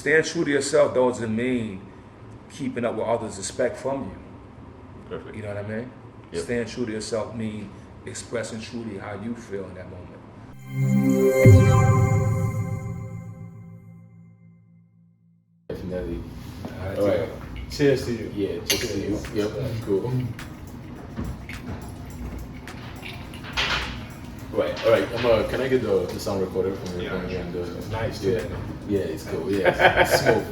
staying true to yourself doesn't mean keeping up what others expect from you. Perfect. You know what I mean? Yep. Staying true to yourself means expressing truly how you feel in that moment. Definitely. All right. Cheers to you. Yeah, cheers to you. Yep, cool. Right, all right. Can I get the sound recorder from your phone? It's nice. Yeah, it's cool. Yeah, it's smooth.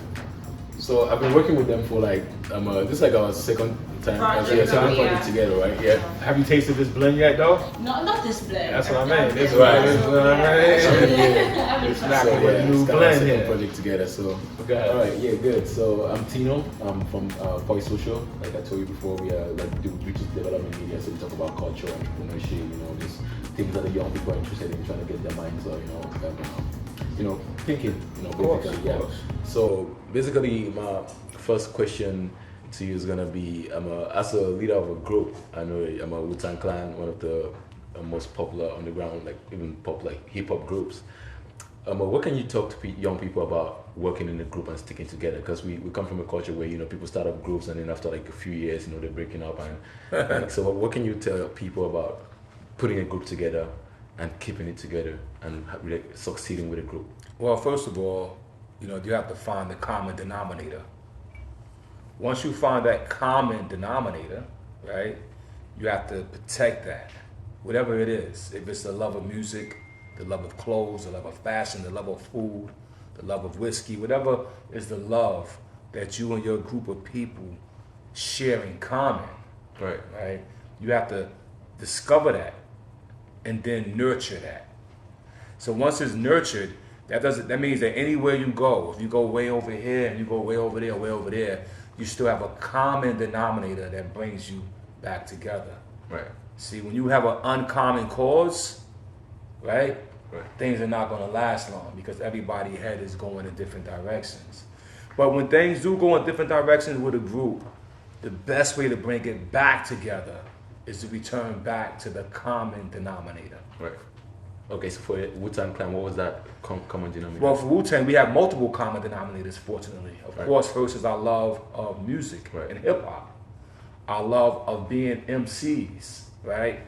So I've been working with them for like this is like our second time project together, right? Yeah. Have you tasted this blend yet, though? No, not this blend. That's what I mean. This Right. is what I mean. Yeah. It's So not yeah, with a new it's kind of our blend second here. project together. So Okay. all right, yeah, good. So I'm Tino. I'm from Poised In. Like I told you before, we are like do research development media. So we talk about culture, entrepreneurship, just things that the young people are interested in, trying to get their minds, thinking, basically, yeah. So basically, my first question to you is gonna be, as a leader of a group, I know I'm a Wu-Tang Clan, one of the most popular underground, like even pop, like hip hop groups. What can you talk to young people about working in a group and sticking together? Because we come from a culture where people start up groups and then after like a few years, they're breaking up and so what can you tell people about putting a group together and keeping it together and really succeeding with a group? Well, first of all, you have to find the common denominator. Once you find that common denominator, right, you have to protect that, whatever it is. If it's the love of music, the love of clothes, the love of fashion, the love of food, the love of whiskey, whatever is the love that you and your group of people share in common, right? You have to discover that and then nurture that. So once it's nurtured, that means that anywhere you go, if you go way over here and you go way over there, you still have a common denominator that brings you back together. Right. See, when you have an uncommon cause, right, things are not going to last long because everybody's head is going in different directions. But when things do go in different directions with a group, the best way to bring it back together is to return back to the common denominator. Right. Okay, so for Wu-Tang Clan, what was that common denominator? Well, for Wu-Tang, we have multiple common denominators, fortunately. Of course, first is our love of music and hip-hop. Our love of being MCs, right?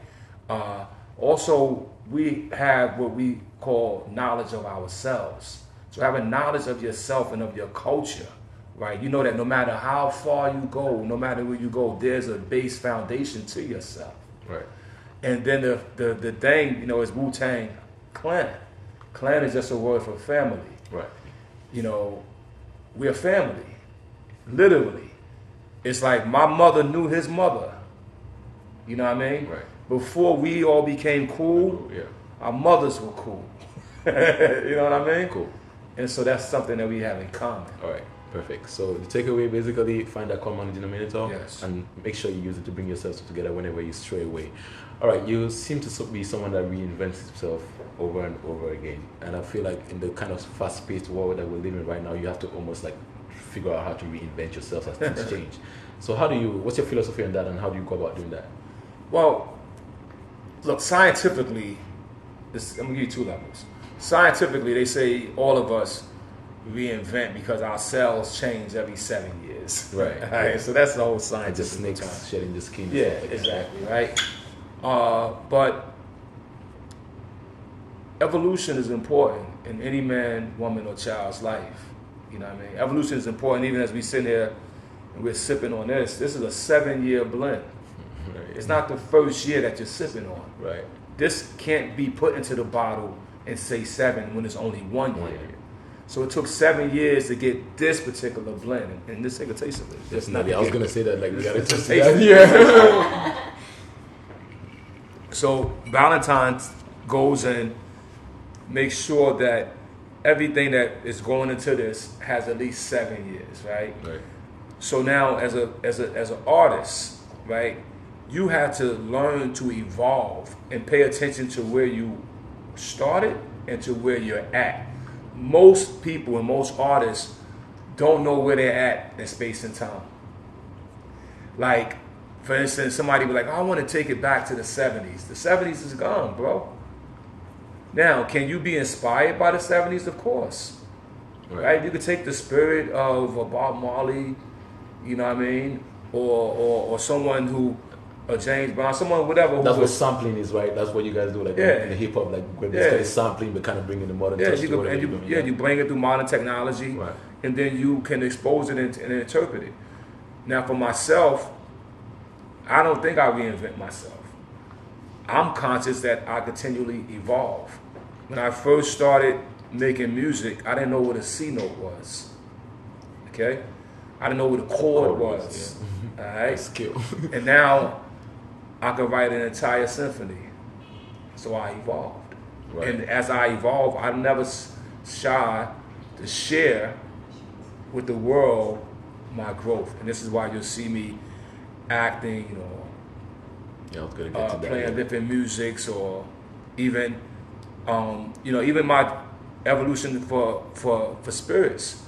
Also, we have what we call knowledge of ourselves. So having knowledge of yourself and of your culture, right? You know that no matter how far you go, no matter where you go, there's a base foundation to yourself. Right. And then the thing, is Wu-Tang Clan. Clan is just a word for family. Right. We're family. Literally. It's like my mother knew his mother. You know what I mean? Right. Before we all became cool, our mothers were cool. You know what I mean? Cool. And so that's something that we have in common. All right. Perfect. So the takeaway, basically, find that common denominator and make sure you use it to bring yourselves together whenever you stray away. All right. You seem to be someone that reinvents himself over and over again. And I feel like in the kind of fast-paced world that we're living right now, you have to almost like figure out how to reinvent yourself as things change. So what's your philosophy on that and how do you go about doing that? Well, look, scientifically, I'm going to give you two levels. Scientifically, they say all of us reinvent because our cells change every 7 years. Right. So that's the whole science. Just snakes shedding the skin. Yeah, exactly, right? But evolution is important in any man, woman, or child's life. You know what I mean? Evolution is important even as we sit here and we're sipping on this. This is a 7-year blend. Right. It's not the first year that you're sipping on. Right. This can't be put into the bottle and say 7 when it's only 1 year. So it took 7 years to get this particular blend, and this nigga tasted it. Definitely. I was gonna say that, like, we gotta Just taste taste that. it. Yeah. So Valentine's goes and makes sure that everything that is going into this has at least 7 years, right? Right. So now, as an artist, right, you have to learn to evolve and pay attention to where you started and to where you're at. Most people and most artists don't know where they're at in space and time. Like, for instance, somebody be like, I want to take it back to the 70s. The 70s is gone, bro. Now, can you be inspired by the 70s? Of course. right? You could take the spirit of a Bob Marley, you know what I mean, or someone who, or James Brown, someone whatever. Who That's what was, sampling is, right? That's what you guys do, like Yeah. in the hip hop, like when Yeah. it's sampling, but kind of bringing the modern yeah, touch you to could, whatever and you're you, doing. yeah, you bring it through modern technology, Right. and then you can expose it and interpret it. Now, for myself, I don't think I reinvent myself. I'm conscious that I continually evolve. When I first started making music, I didn't know what a C note was. Okay? I didn't know what a chord was. All right? Skill. And now I can write an entire symphony. So I evolved. Right. And as I evolve, I'm never shy to share with the world my growth. And this is why you'll see me acting, you know, Yeah, I was gonna get to that. playing yeah. different musics, or even you know, even my evolution for spirits.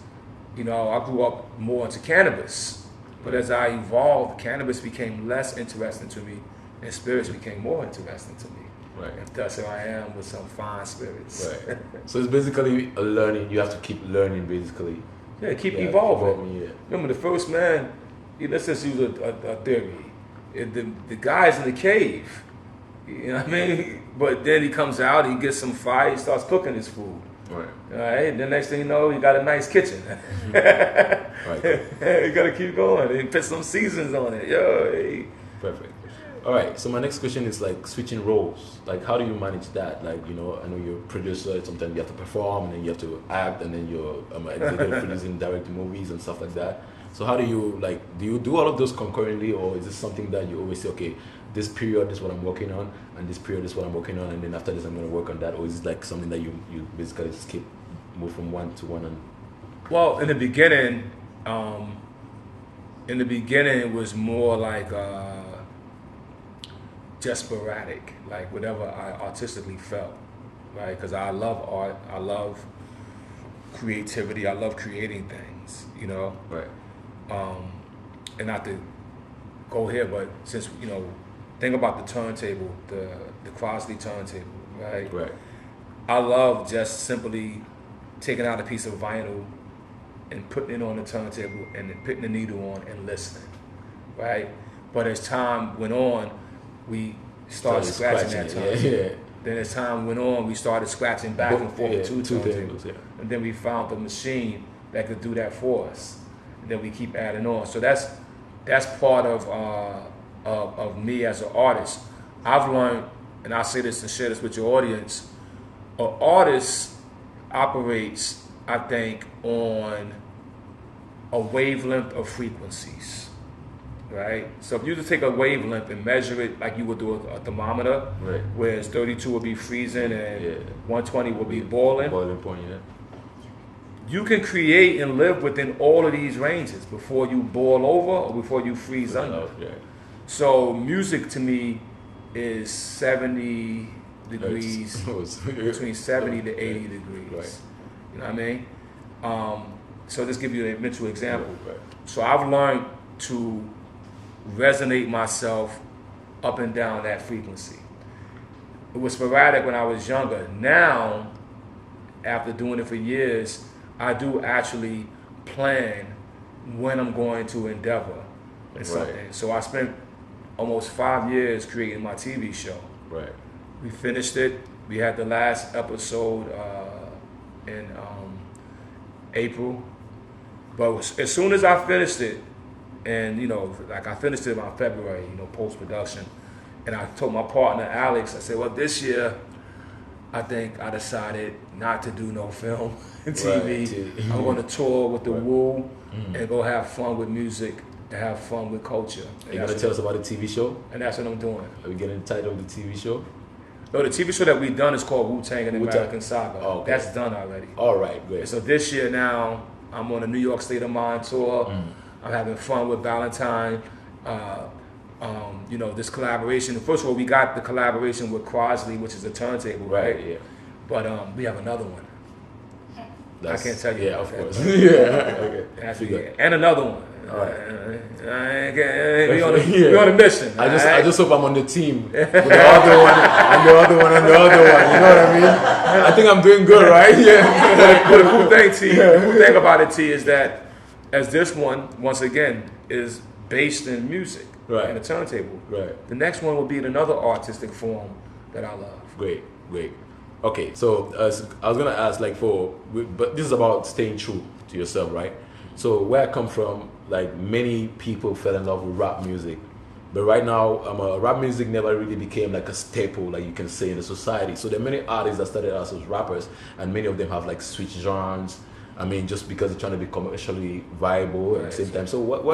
You know, I grew up more into cannabis, but as I evolved, cannabis became less interesting to me, and spirits became more interesting to me. Right. And thus here I am with some fine spirits. Right. So it's basically a learning. You have to keep learning, basically. Yeah, keep Yeah, evolving. yeah. Remember, the first man, let's just use a theory. The guy's in the cave, you know what I mean? But then he comes out, he gets some fire, he starts cooking his food. Right. All right, the next thing you know, you got a nice kitchen. Right. You gotta keep going. He put some seasons on it. Yo, hey. Perfect. All right. So my next question is like switching roles. Like, how do you manage that? Like, you know, I know you're a producer. Sometimes you have to perform, and then you have to act, and then you're executive producing, directing movies and stuff like that. So how do you do you do all of those concurrently, or is this something that you always say, okay, this period is what I'm working on, and this period is what I'm working on, and then after this I'm going to work on that, or is it like something that you basically just keep move from one to one? And Well, in the beginning, it was more like just sporadic, like whatever I artistically felt, right? Because I love art, I love creativity, I love creating things, you know. right. And not to go here, but since you know, think about the turntable, the Crosley turntable, right? Right. I love just simply taking out a piece of vinyl and putting it on the turntable and then putting the needle on and listening, right? But as time went on, we started scratching that turntable. Yeah. Then as time went on, we started scratching back and forth with two turntables. Yeah. And then we found the machine that could do that for us. And then we keep adding on. So that's part of me as an artist. I've learned, and I say this and share this with your audience, an artist operates, I think, on a wavelength of frequencies, right? So if you just take a wavelength and measure it like you would do a thermometer, Right. whereas 32 would be freezing and Yeah. 120 would be boiling, Boiling point, yeah. you can create and live within all of these ranges before you boil over or before you freeze under. Yeah. So music to me is 70 degrees, between 70 to 80 degrees. Right. You know what I mean? So just give you a mental example. Right. So I've learned to resonate myself up and down that frequency. It was sporadic when I was younger. Now, after doing it for years, I do actually plan when I'm going to endeavor in something. Right. So I spent almost 5 years creating my TV show. Right. We finished it. We had the last episode in April. But as soon as I finished it, and you know, like I finished it around February, you know, post-production, and I told my partner Alex, I said, well, this year, I think I decided not to do no film and TV. Right. I'm going to tour with the Right. Wu and go have fun with music and have fun with culture. Are you gonna tell us about the TV show? And that's what I'm doing. Are we getting the title of the TV show? No, the TV show that we've done is called Wu-Tang and the Wu-Tang. American Saga. Oh, okay. That's done already. All right, great. So this year now, I'm on a New York State of Mind tour. I'm having fun with Valentine. You know, this collaboration. First of all, we got the collaboration with Crosley, which is a turntable, right? Yeah. But we have another one. That's, can't tell you Yeah, about of that, course. but- yeah. Okay. That's You what, got- and another one. We on a mission. I just hope I'm on the team with the other one and the other one and the other one. You know what I mean? I think I'm doing good, right? Yeah. But the cool thing, T, the cool thing about it, T, is that as this one, once again, is based in music and a turntable. Right. The next one will be in another artistic form that I love. Great. Okay, so I was gonna ask, like, but this is about staying true to yourself, right? So where I come from, like, many people fell in love with rap music, but right now, rap music never really became like a staple, like you can say, in the society. So there are many artists that started out as rappers, and many of them have like switched genres. I mean, just because they're trying to be commercially viable at the same time. So what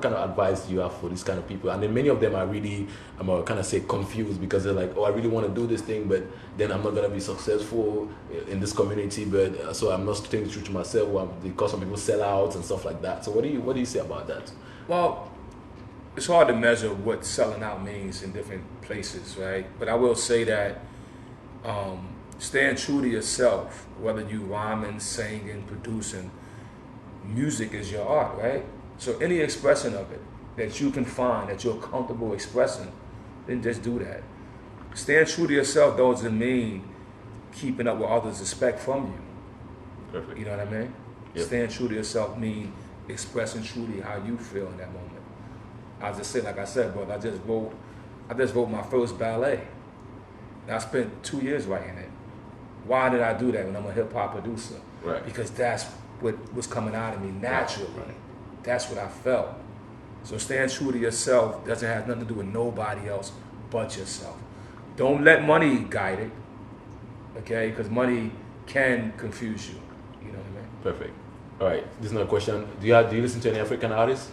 kind of advice do you have for these kind of people? And then many of them are really, kind of say, confused, because they're like, oh, I really want to do this thing, but then I'm not going to be successful in this community, but so I'm not staying true to myself, because some people sell out and stuff like that. So what do you say about that? Well, it's hard to measure what selling out means in different places, right? But I will say that staying true to yourself, whether you rhyming, singing, producing, music is your art, right? So any expression of it that you can find that you're comfortable expressing, then just do that. Staying true to yourself doesn't mean keeping up what others expect from you. Perfect. You know what I mean? Yep. Staying true to yourself means expressing truly how you feel in that moment. I just say, like I said, brother, I just wrote my first ballet. And I spent 2 years writing it. Why did I do that when I'm a hip hop producer? Right. Because that's what was coming out of me naturally. Right. That's what I felt. So staying true to yourself doesn't have nothing to do with nobody else but yourself. Don't let money guide it, okay? Because money can confuse you. You know what I mean? Perfect. All right. This is another question. Do you listen to any African artists?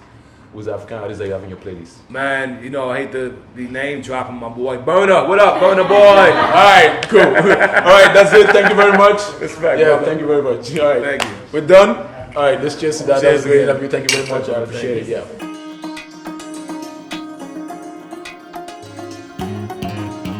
Who's the African artist that you have in your playlist? Man, you know, I hate to be name dropping my boy Burner. What up, Burner boy? All right, cool. All right, that's it. Thank you very much. Respect, yeah, brother. thank you very much. All right, Thank you. We're done. All right, let's cheers to that. That was Cheers a great again. interview. Thank you very much. I appreciate it. Yeah.